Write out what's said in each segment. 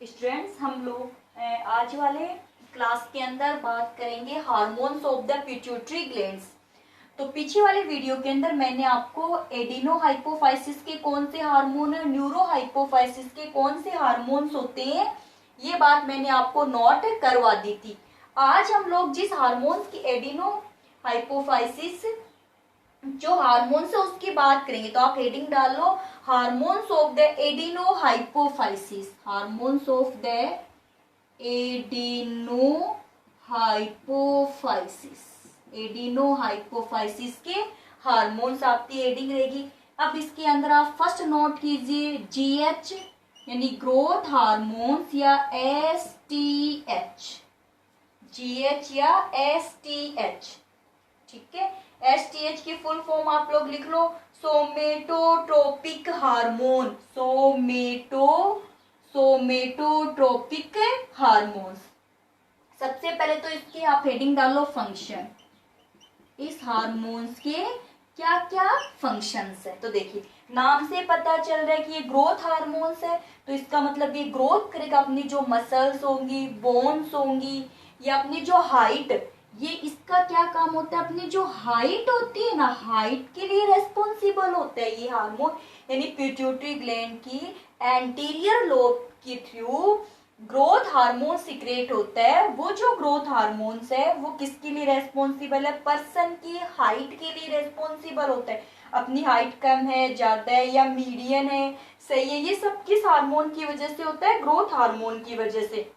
Students, हम लोग आज वाले क्लास के अंदर बात करेंगे hormones of the pituitary glands. तो पीछे वाले वीडियो के अंदर मैंने आपको एडिनो हाइपोफाइसिस के कौन से हार्मोन, न्यूरो हाइपोफाइसिस के कौन से हार्मोन्स होते हैं, ये बात मैंने आपको नोट करवा दी थी। आज हम लोग जिस हार्मोन्स की एडिनो हाइपोफाइसिस जो हार्मोन्स है उसकी बात करेंगे, तो आप हेडिंग डाल लो hormones of the adeno hypophysis. Hormones of the adeno hypophysis, adeno hypophysis के हार्मोन्स आपकी हेडिंग रहेगी। अब इसके अंदर आप फर्स्ट नोट कीजिए जीएच यानी ग्रोथ हार्मोन्स या एसटीएच, जीएच या एसटीएच। ठीक है, एसटीएच की फुल फॉर्म आप लोग लिख लो सोमेटोट्रोपिक हार्मोन, सोमेटोट्रोपिक हार्मोन्स। सबसे पहले तो इसके आप हेडिंग डालो फंक्शन, इस हार्मोन्स के क्या क्या फंक्शंस है। तो देखिए नाम से पता चल रहा है कि ये ग्रोथ हार्मोन्स है, तो इसका मतलब ये ग्रोथ करेगा, अपनी जो मसल्स होंगी, बोन्स होंगी या अपनी जो हाइट, ये इसका क्या काम होता है, अपनी जो हाइट होती है ना, हाइट के लिए रेस्पॉन्सिबल होता है ये हार्मोन। यानी पिट्यूटरी ग्लैंड की एंटीरियर लोब के थ्रू ग्रोथ हार्मोन सिक्रेट होता है। वो जो ग्रोथ हार्मोन्स है वो किसके लिए रेस्पॉन्सिबल है, पर्सन की हाइट के लिए रेस्पॉन्सिबल होता है। अपनी हाइट कम है, ज्यादा है या मीडियन है, सही है, ये सब किस हार्मोन की वजह से होता है, ग्रोथ हार्मोन की वजह से।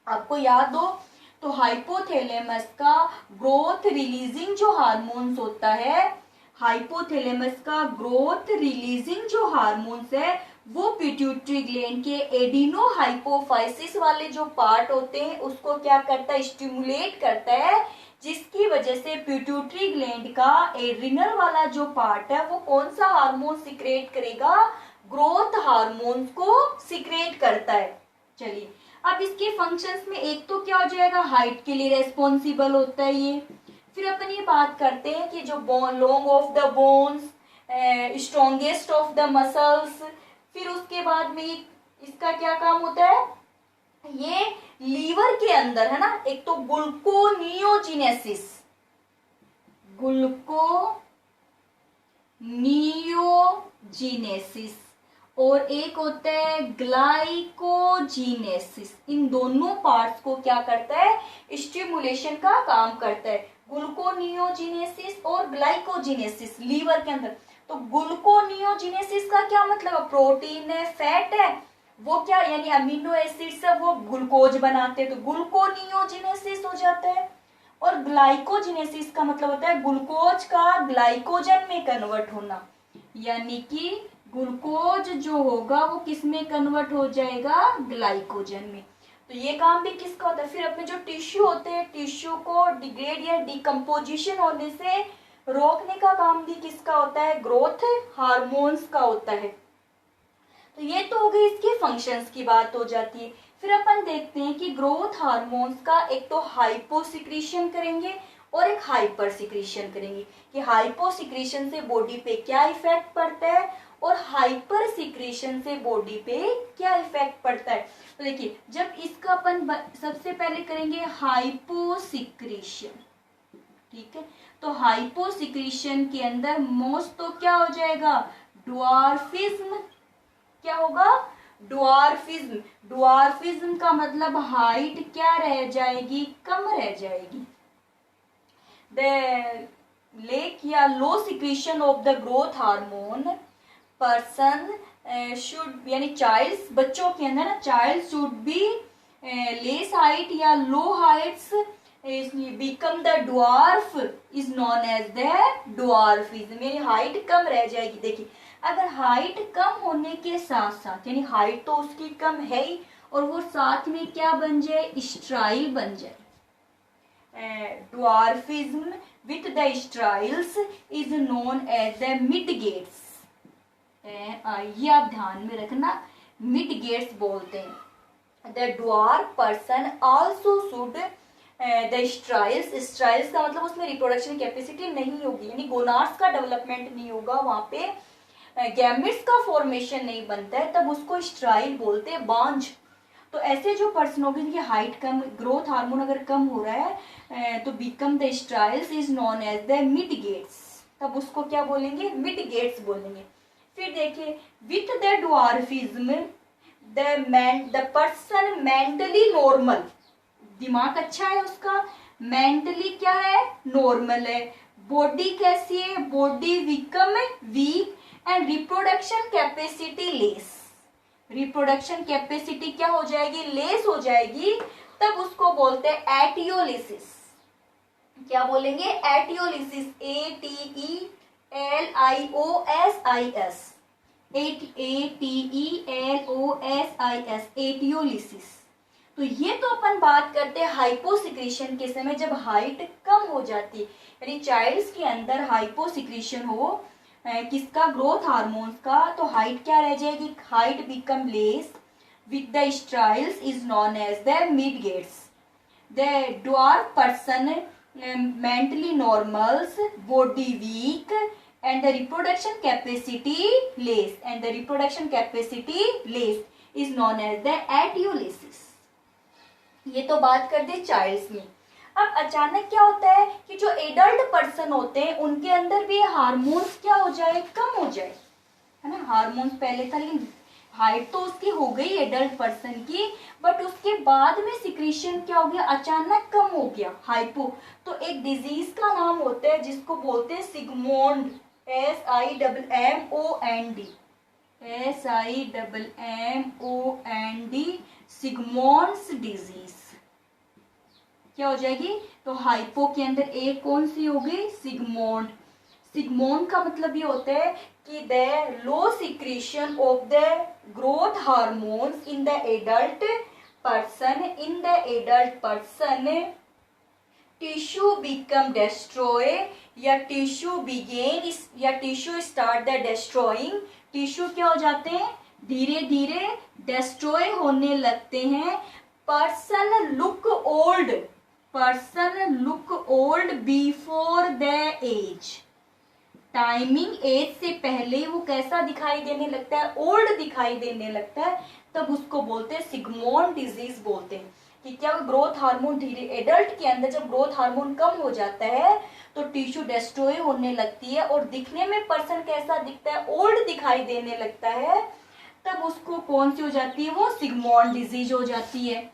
आपको याद हो तो हाइपोथैलेमस का ग्रोथ रिलीजिंग जो हार्मोन्स होता है, हाइपोथैलेमस का ग्रोथ रिलीजिंग जो हार्मोन्स है वो पिट्यूटरी ग्लैंड के एडिनो हाइपोफाइसिस वाले जो पार्ट होते हैं उसको क्या करता है, स्टिमुलेट करता है, जिसकी वजह से पिट्यूटरी ग्लैंड का एड्रिनल वाला जो पार्ट है वो कौन सा हार्मोन सिक्रेट करेगा, ग्रोथ हार्मोन्स को सिक्रेट करता है। चलिए अब इसके फंक्शंस में एक तो क्या हो जाएगा, हाइट के लिए रेस्पॉन्सिबल होता है ये। फिर अपन ये बात करते हैं कि जो long off the bones, strongest of the muscles. फिर उसके बाद में इसका क्या काम होता है, ये लीवर के अंदर है ना, एक तो ग्लूकोनियोजिनेसिस, ग्लूकोनियोजिनेसिस और एक होता है ग्लाइकोजीनेसिस। इन दोनों पार्ट्स को क्या करता है, स्टिमुलेशन का काम करता है, ग्लूकोनियोजिनेसिस और ग्लाइकोजीनेसिस लीवर के अंदर। तो ग्लूकोनियोजिनेसिस का क्या मतलब, प्रोटीन है, फैट है, वो क्या यानी अमीनो एसिड्स है, वो ग्लूकोज बनाते हैं, तो ग्लूकोनियोजिनेसिस हो जाता है। और ग्लाइकोजिनेसिस का मतलब होता है ग्लूकोज का ग्लाइकोजन में कन्वर्ट होना, यानी कि ग्लूकोज जो होगा वो किस में कन्वर्ट हो जाएगा, ग्लाइकोजन में। तो ये काम भी किसका होता है। फिर अपने जो टिश्यू होते हैं, टिश्यू को डिग्रेड या डिकम्पोजिशन होने से रोकने का काम भी किसका होता है, ग्रोथ हार्मोन्स का होता है। तो ये तो हो गई इसके फंक्शंस की बात हो जाती है। फिर अपन देखते हैं कि ग्रोथ हार्मोन्स का एक तो हाइपोसिक्रीशन करेंगे और एक हाइपर सिक्रीशन करेंगे, कि हाइपोसिक्रीशन से बॉडी पे क्या इफेक्ट पड़ता है और हाइपर सिक्रीशन से बॉडी पे क्या इफेक्ट पड़ता है। तो देखिए जब इसका अपन सबसे पहले करेंगे हाइपोसिक्रीशन, ठीक है, तो हाइपोसिक्रीशन के अंदर मोस्ट तो क्या हो जाएगा, ड्वार्फिज्म। क्या होगा, ड्वार्फिज्म। ड्वार्फिज्म का मतलब हाइट क्या रह जाएगी, कम रह जाएगी। द लेक या low secretion of the growth hormone person should, यानी चाइल्ड, बच्चों के अंदर ना, child should be less height या low heights become the dwarf is known as the dwarfism, यानी हाइट कम रह जाएगी। देखिए अगर हाइट कम होने के साथ साथ, यानी हाइट तो उसकी कम है ही और वो साथ में क्या बन जाए, स्ट्राइल बन जाए, dwarfism with the steriles is known as the midgets. ये आप ध्यान में रखना, मिड गेट्स बोलते हैं। The dwarf person also should the steriles, steriles का मतलब उसमें रिप्रोडक्शन कैपेसिटी नहीं होगी, यानी गोनाड्स का डेवलपमेंट नहीं होगा, वहां पे गैमेट्स का फॉर्मेशन नहीं बनता है, तब उसको स्ट्राइल बोलते हैं, बांझ। तो ऐसे जो पर्सन होगी जिनकी हाइट कम, ग्रोथ हार्मोन अगर कम हो रहा है तो become the steriles is known as the midgets, तब उसको क्या बोलेंगे, मिडगेट्स बोलेंगे। फिर देखिए with the dwarfism the person mentally normal, दिमाग अच्छा है उसका, मेंटली क्या है, नॉर्मल है, बॉडी कैसी है, body become weak and reproduction capacity less, reproduction capacity क्या हो जाएगी, लेस हो जाएगी, तब उसको बोलते हैं एटियोलिसिस। क्या बोलेंगे, एटियोलिसिस, ATELIOSIS, ATELOSIS, एटियोलिसिस। तो ये तो अपन बात करते हैं हाइपोसिक्रीशन के समय जब हाइट कम हो जाती है, यानी चाइल्ड्स के अंदर हाइपोसिक्रीशन हो किसका, ग्रोथ हार्मोन्स का, तो हाइट क्या रह जाएगी, height become less with the steriles is known as the midgets, the dwarf person mentally normals, body weak and the reproduction capacity less, and the reproduction capacity less is known as the एटियोलिसिस। ये तो बात कर दी child's में। अब अचानक क्या होता है कि जो एडल्ट पर्सन होते हैं उनके अंदर भी हार्मोन्स क्या हो जाए, कम हो जाए, है ना, हार्मोन्स पहले था लेकिन हाइट तो उसकी हो गई एडल्ट पर्सन की, बट उसके बाद में सिक्रीशन क्या हो गया, अचानक कम हो गया, हाइपो। तो एक डिजीज का नाम होता है जिसको बोलते हैं सिगमोंड, SIMMOND, SIMMOND, सिगमोंड्स डिजीज क्या हो जाएगी, तो हाइपो के अंदर एक कौन सी होगी, सिगमोंड। सिगमोंड का मतलब ये होता है कि the low secretion of the growth hormones in the adult person, in the adult person tissue become destroy, या टिश्यू बिगेन, या tissue start the destroying, tissue क्या हो जाते हैं, धीरे धीरे डिस्ट्रॉय होने लगते हैं, person look old, person look old before the age, timing age से पहले वो कैसा दिखाई देने लगता है, ओल्ड दिखाई देने लगता है, तब उसको बोलते हैं सिगमोंड डिजीज बोलते हैं। कि क्या ग्रोथ हार्मोन धीरे, एडल्ट के अंदर जब ग्रोथ हार्मोन कम हो जाता है तो टिश्यू डिस्ट्रॉय होने लगती है और दिखने में पर्सन कैसा दिखता है, ओल्ड दिखाई देने लगता है, तब उसको कौन सी हो जाती है, वो सिगमोंड डिजीज हो जाती है।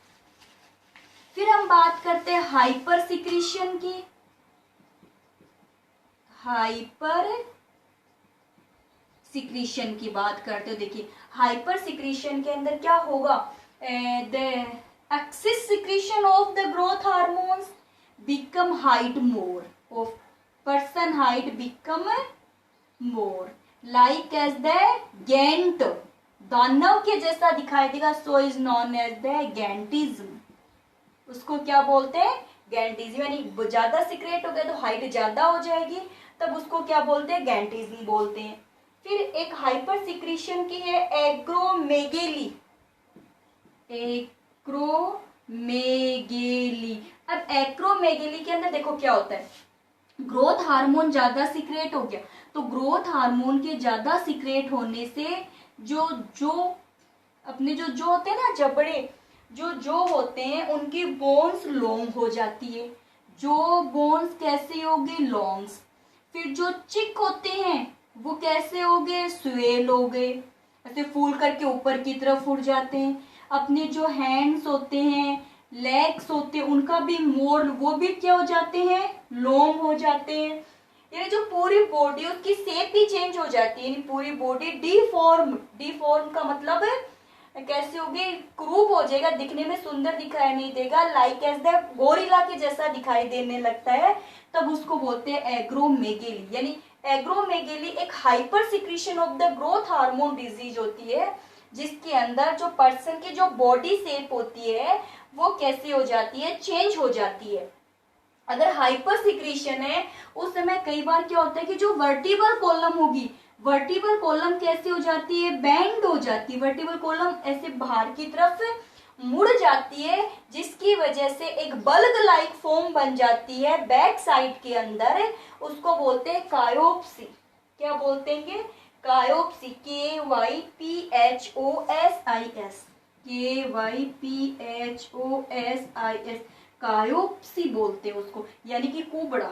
फिर हम बात करते हैं हाइपर सिक्रीशन की, हाइपर सिक्रीशन की बात करते हो। देखिए हाइपर सिक्रीशन के अंदर क्या होगा, the excess secretion of the growth hormones become height more, of person height become more, like as the giant, दानव के जैसा दिखाई देगा, so is known as the gigantism, उसको क्या बोलते हैं, गेंटिज्म, यानी ज्यादा सिक्रेट हो गया तो हाइट ज्यादा हो जाएगी, तब उसको क्या बोलते हैं, गेंटिज्म बोलते हैं। फिर एक हाइपर सिक्रीशन की है एग्रोमेगेली, एक्रोमेगेली। अब एक्रोमेगेली के अंदर देखो क्या होता है, ग्रोथ हार्मोन ज्यादा सिक्रेट हो गया, तो ग्रोथ हार्मोन के ज्यादा सिक्रेट होने से जो अपने जो होते हैं ना जबड़े, जो होते हैं उनकी बोन्स लॉन्ग हो जाती है, जो बोन्स कैसे हो गए, लॉन्ग्स। फिर जो चिक होते हैं वो कैसे हो गए, स्वेल हो गए, ऐसे फूल करके ऊपर की तरफ उड़ जाते हैं। अपने जो हैंड्स होते हैं, लेग्स होते हैं, उनका भी मोड़, वो भी क्या हो जाते हैं, लॉन्ग हो जाते हैं। यानी जो पूरी बॉडी उसकी शेप भी चेंज हो जाती है, यानी पूरी बॉडी डिफॉर्म का मतलब कैसे हो गई, क्रूप हो जाएगा, दिखने में सुंदर दिखाई नहीं देगा, लाइक एज द गोरिल्ला के जैसा दिखाई देने लगता है, तब उसको बोलते हैं एग्रोमेगेली। यानी एग्रोमेगेली एक hyper secretion of the growth hormone disease होती है, जिसके अंदर जो पर्सन की जो बॉडी शेप होती है वो कैसी हो जाती है, चेंज हो जाती है। अगर हाइपर सिक्रीशन है उस समय कई बार क्या होता है कि जो वर्टिबल कॉलम होगी, वर्टिबल कॉलम कैसी हो जाती है, बेंड हो जाती है, वर्टिबल कॉलम ऐसे बाहर की तरफ मुड़ जाती है, जिसकी वजह से एक बल्ब लाइक फॉर्म बन जाती है बैक साइड के अंदर, उसको बोलते हैं कायोप्सी। क्या बोलते हैं, कायोप्सी, KYPHOSIS, KYPHOSIS, कायोप्सी बोलते हैं उसको, यानी कि कुबड़ा।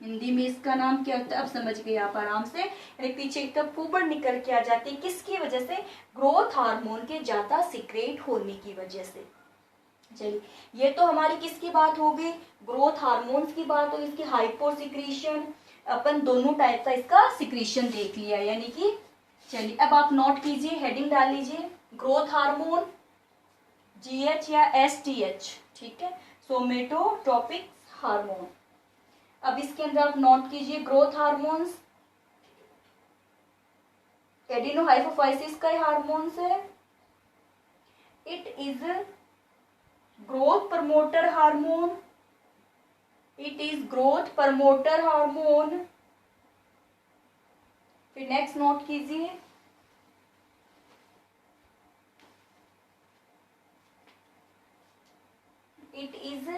हिंदी में इसका नाम क्या होता है, अब समझ गए आप आराम से। यानी पीछे की तरफ कुबड़ निकल के आ जाती है, किसकी वजह से, ग्रोथ हार्मोन के ज्यादा सीक्रेट होने की वजह से। चलिए, ये तो हमारी किसकी बात हो गई, ग्रोथ हार्मोन्स की बात हो, इसकी हाइपो सिक्रीशन, अपन दोनों टाइप का इसका सिक्रीशन देख लिया, यानी कि चलिए अब आप नोट कीजिए, हेडिंग डाल लीजिए, ग्रोथ हार्मोन GH या STH, ठीक है, सोमेटोट्रोपिक हार्मोन। अब इसके अंदर आप नोट कीजिए, ग्रोथ हार्मोन्स एडिनोहाइपोफाइसिस का हार्मोन्स है, it is growth promoter hormone, it is growth promoter hormone. फिर नेक्स्ट नोट कीजिए, इट इज,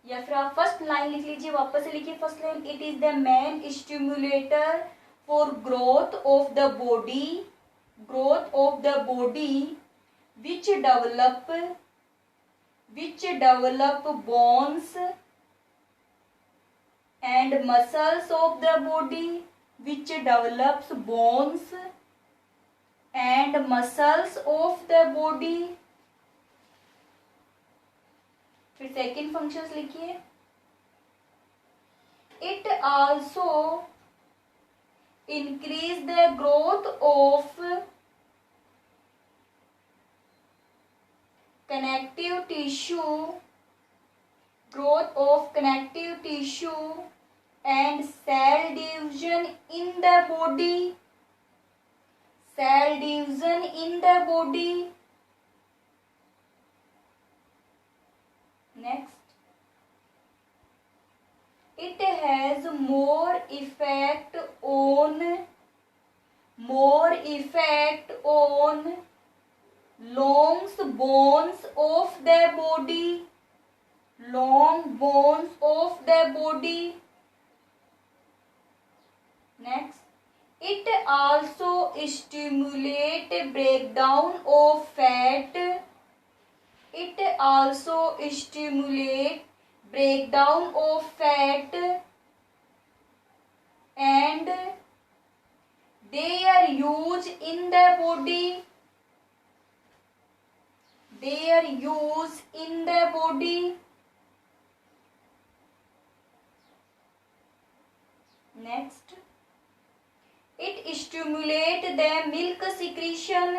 या फिर आप फर्स्ट लाइन लिख लीजिए, वापस से लिखिए first line, it is the main stimulator for growth of the body, growth of the body which develop bones and muscles of the body, which develops bones and muscles of the body। फिर second functions लिखिए, it also increase the growth of connective tissue, growth of connective tissue and cell division in the body, cell division in the body। Next, it has more effect on long bones of the body, long bones of the body। Next, it also stimulate breakdown of fat, it also stimulate breakdown of fat and their use in the body, their use in the body। Next, it stimulates the milk secretion,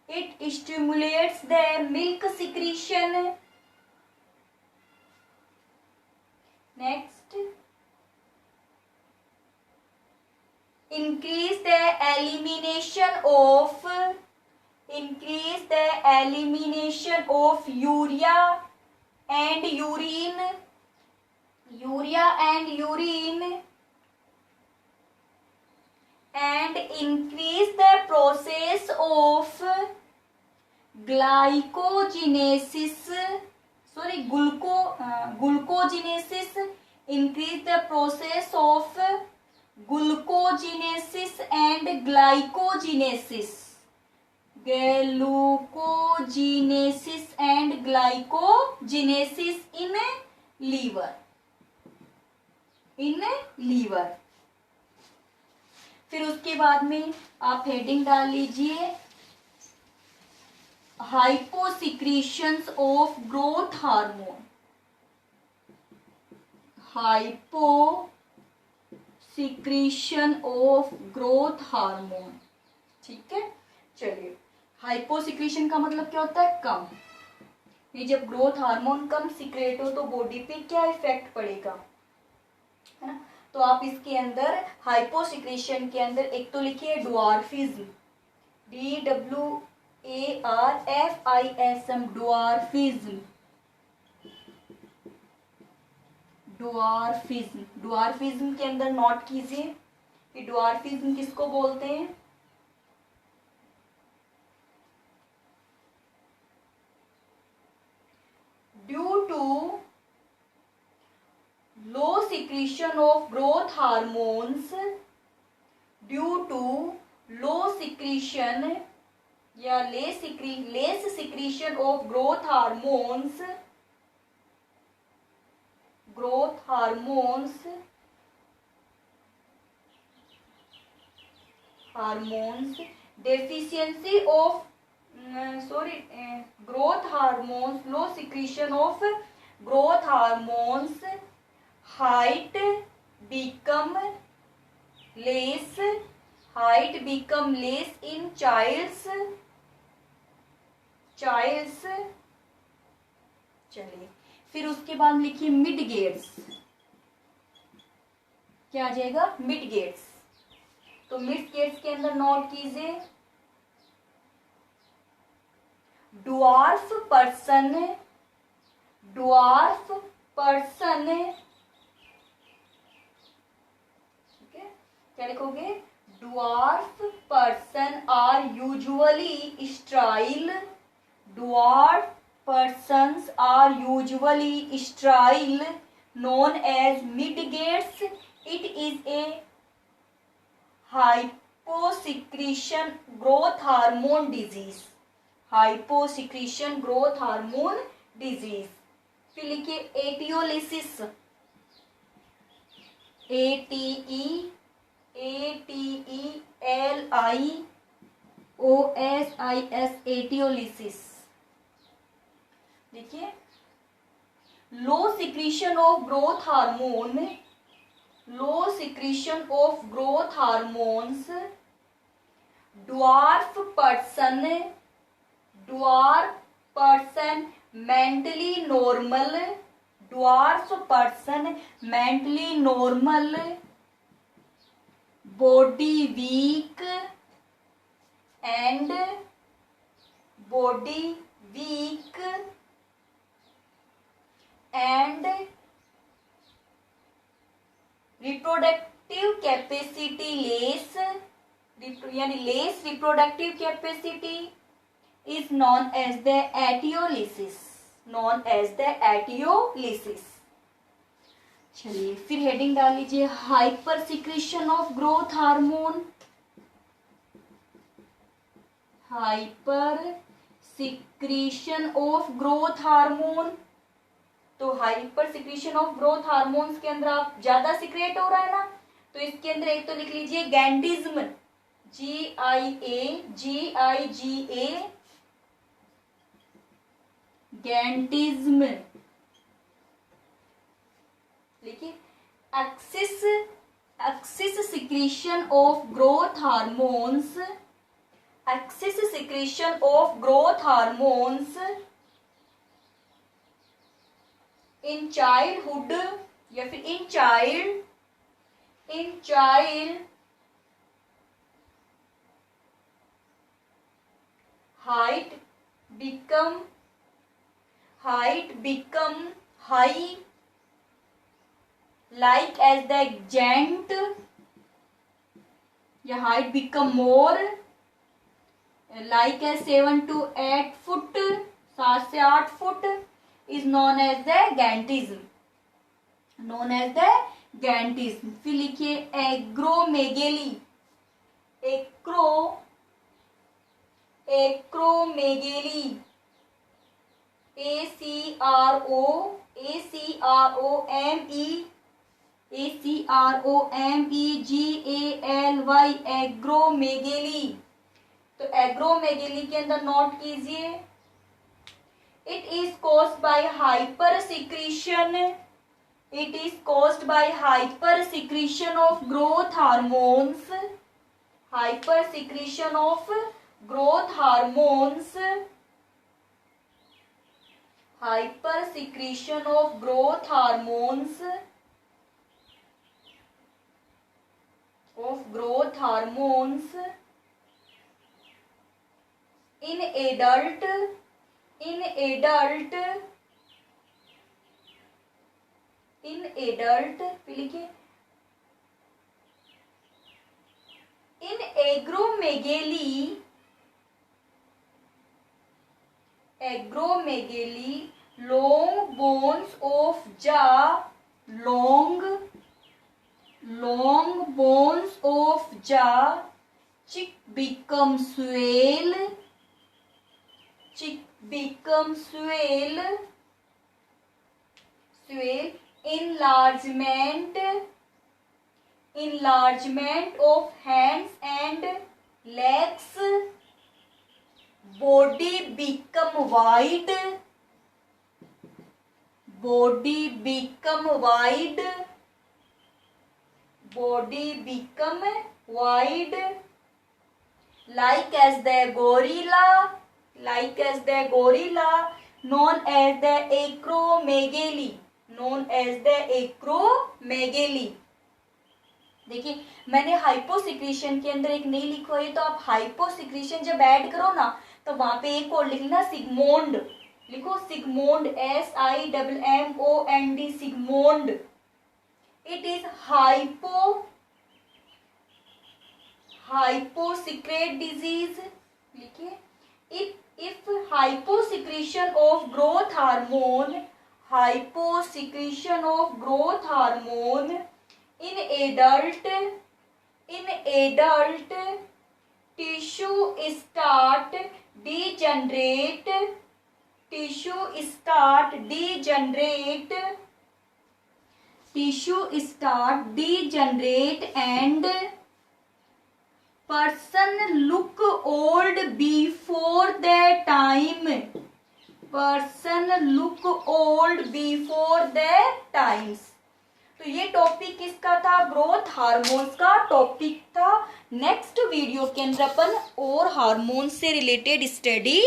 it stimulates the milk secretion। Next, increase the elimination of urea and urine, and increase the process of glucogenesis, increase the process of glucogenesis and glycogenesis, in liver। फिर उसके बाद में आप heading डाल लीजिए, hyposecretions of growth hormone, hyposecretion of growth hormone, ठीक है। चलिए, हाइपोसिक्रीशन का मतलब क्या होता है, कम। ये जब ग्रोथ हार्मोन कम सीक्रेट हो तो बॉडी पे क्या इफेक्ट पड़ेगा, है ना। तो आप इसके अंदर हाइपोसिक्रीशन के अंदर एक तो लिखिए ड्वार्फिज्म, DWARFISM, ड्वार्फिज्म के अंदर नोट कीजिए कि ड्वार्फिज्म किसको बोलते हैं। Due to low secretion of growth hormones, due to low secretion या less secretion of growth hormones deficiency of growth hormones, low secretion of growth hormones, height become less in childs. चलिए फिर उसके बाद लिखिए mid gets. क्या आ जाएगा? Midgets. तो मिड गेट्स के अंदर नोट कीजिए ड्वार्फ पर्सन, ठीक है, क्या लिखोगे? Dwarf person are usually style, dwarf persons are usually sterile, known as midgets. It is a hyposecretion growth hormone disease. फिर लिखिए एटियोलिसिस, ATELIOSIS, एटियोलिसिस। देखिए low secretion of growth hormones, dwarf person mentally normal, body weak and reproductive capacity less reproductive capacity is known as the ateliosis. चलिए फिर heading डाल लीजिए hyper secretion of growth hormone, तो hyper secretion of growth hormones के अंदर आप ज्यादा secrete हो रहा है ना, तो इसके अंदर एक तो लिख लीजिए गैंटिज्म, GIGA, गैंटिज्म। लिखिए excess secretion of growth hormones in childhood या फिर in child height become high like as the giant, या height become more like as 7 to 8 feet, 7 से 8 feet is known as the giantism, फिर लिखिए एग्रोमेगेली, ACROMEGALY, एग्रोमेगेली। तो एग्रोमेगेली के अंदर नोट कीजिए It is caused by hypersecretion of growth hormones, in adult लिखिए in acromegaly long bones of jaw cheek become swell become swell, enlargement of hands and legs, body become wide, like as the gorilla, known as the acromegaly. देखिए मैंने hyposecretion के अंदर एक नहीं लिखा है, तो आप हाइपोसिक्रीशन जब ऐड करो ना तो वहां पे एक और लिखना सिग्मोंड, लिखो सिग्मोंड, SIMMOND, सिग्मोंड। इट इज हाइपोसिक्रेट डिजीज, लिखिए if hyposecretion of growth hormone in adult tissue start degenerate and person look old before the times। तो ये टॉपिक किसका था? ग्रोथ हार्मोन्स का टॉपिक था। नेक्स्ट वीडियो के अंदर अपन और हार्मोन से रिलेटेड स्टडी